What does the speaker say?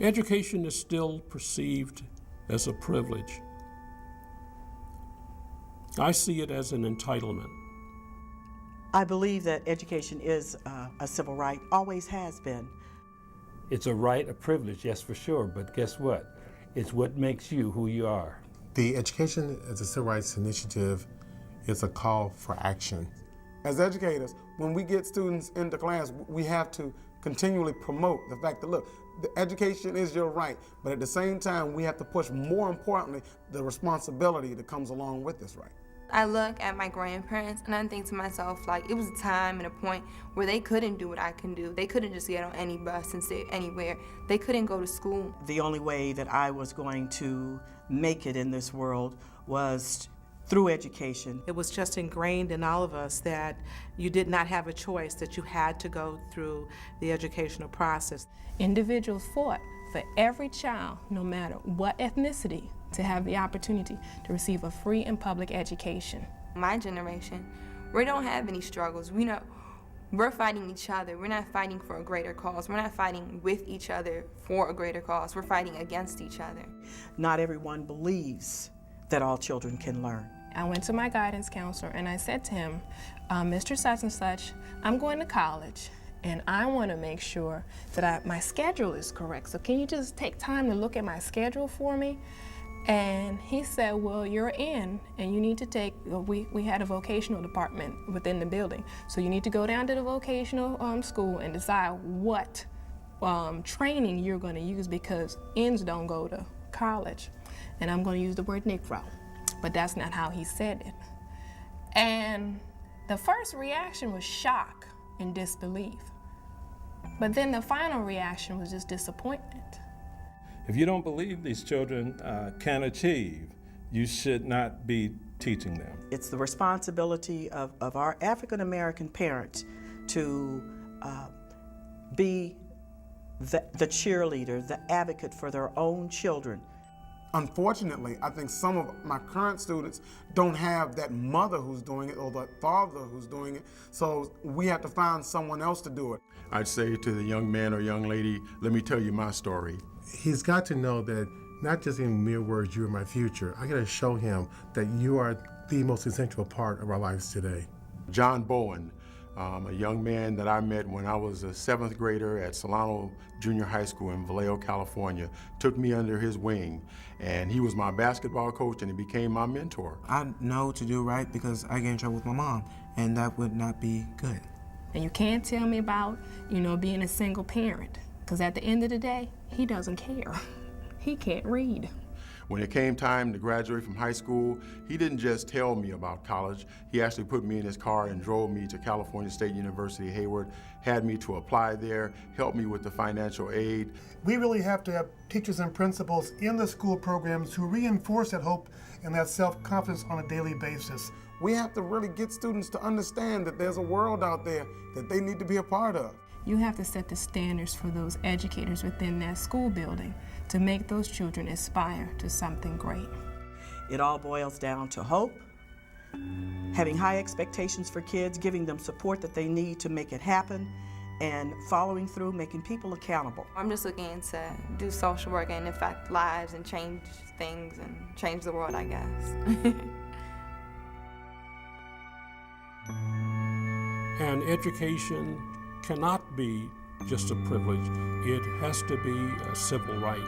Education is still perceived as a privilege. I see it as an entitlement. I believe that education is a civil right, always has been. It's a right, a privilege, yes, for sure, but guess what? It's what makes you who you are. The Education as a Civil Rights Initiative is a call for action. As educators, when we get students into class, we have to continually promote the fact that, look, the education is your right, but at the same time, we have to push, more importantly, the responsibility that comes along with this right. I look at my grandparents and I think to myself, like, it was a time and a point where they couldn't do what I can do. They couldn't just get on any bus and sit anywhere. They couldn't go to school. The only way that I was going to make it in this world was through education. It was just ingrained in all of us that you did not have a choice, that you had to go through the educational process. Individuals fought for every child, no matter what ethnicity, to have the opportunity to receive a free and public education. My generation, we don't have any struggles. We're fighting each other. We're not fighting for a greater cause. We're not fighting with each other for a greater cause. We're fighting against each other. Not everyone believes that all children can learn. I went to my guidance counselor and I said to him, Mr. Such and Such, I'm going to college and I want to make sure that my schedule is correct. So can you just take time to look at my schedule for me? And he said, well, you're in and you need to take, we had a vocational department within the building. So you need to go down to the vocational school and decide what training you're going to use, because ends don't go to college. And I'm going to use the word Negro, but that's not how he said it. And the first reaction was shock and disbelief. But then the final reaction was just disappointment. If you don't believe these children can achieve, you should not be teaching them. It's the responsibility of our African American parents to be the cheerleader, the advocate for their own children. Unfortunately, I think some of my current students don't have that mother who's doing it or that father who's doing it, so we have to find someone else to do it. I'd say to the young man or young lady, let me tell you my story. He's got to know that not just in mere words, you are my future. I gotta show him that you are the most essential part of our lives today. John Bowen, a young man that I met when I was a 7th grader at Solano Junior High School in Vallejo, California, took me under his wing, and he was my basketball coach and he became my mentor. I know to do right because I get in trouble with my mom, and that would not be good. And you can't tell me about, being a single parent, because at the end of the day, he doesn't care. He can't read. When it came time to graduate from high school, he didn't just tell me about college. He actually put me in his car and drove me to California State University, Hayward, had me to apply there, helped me with the financial aid. We really have to have teachers and principals in the school programs who reinforce that hope and that self-confidence on a daily basis. We have to really get students to understand that there's a world out there that they need to be a part of. You have to set the standards for those educators within that school building to make those children aspire to something great. It all boils down to hope, having high expectations for kids, giving them support that they need to make it happen, and following through, making people accountable. I'm just looking to do social work and affect lives and change things and change the world, I guess. And education cannot be just a privilege. It has to be a civil right.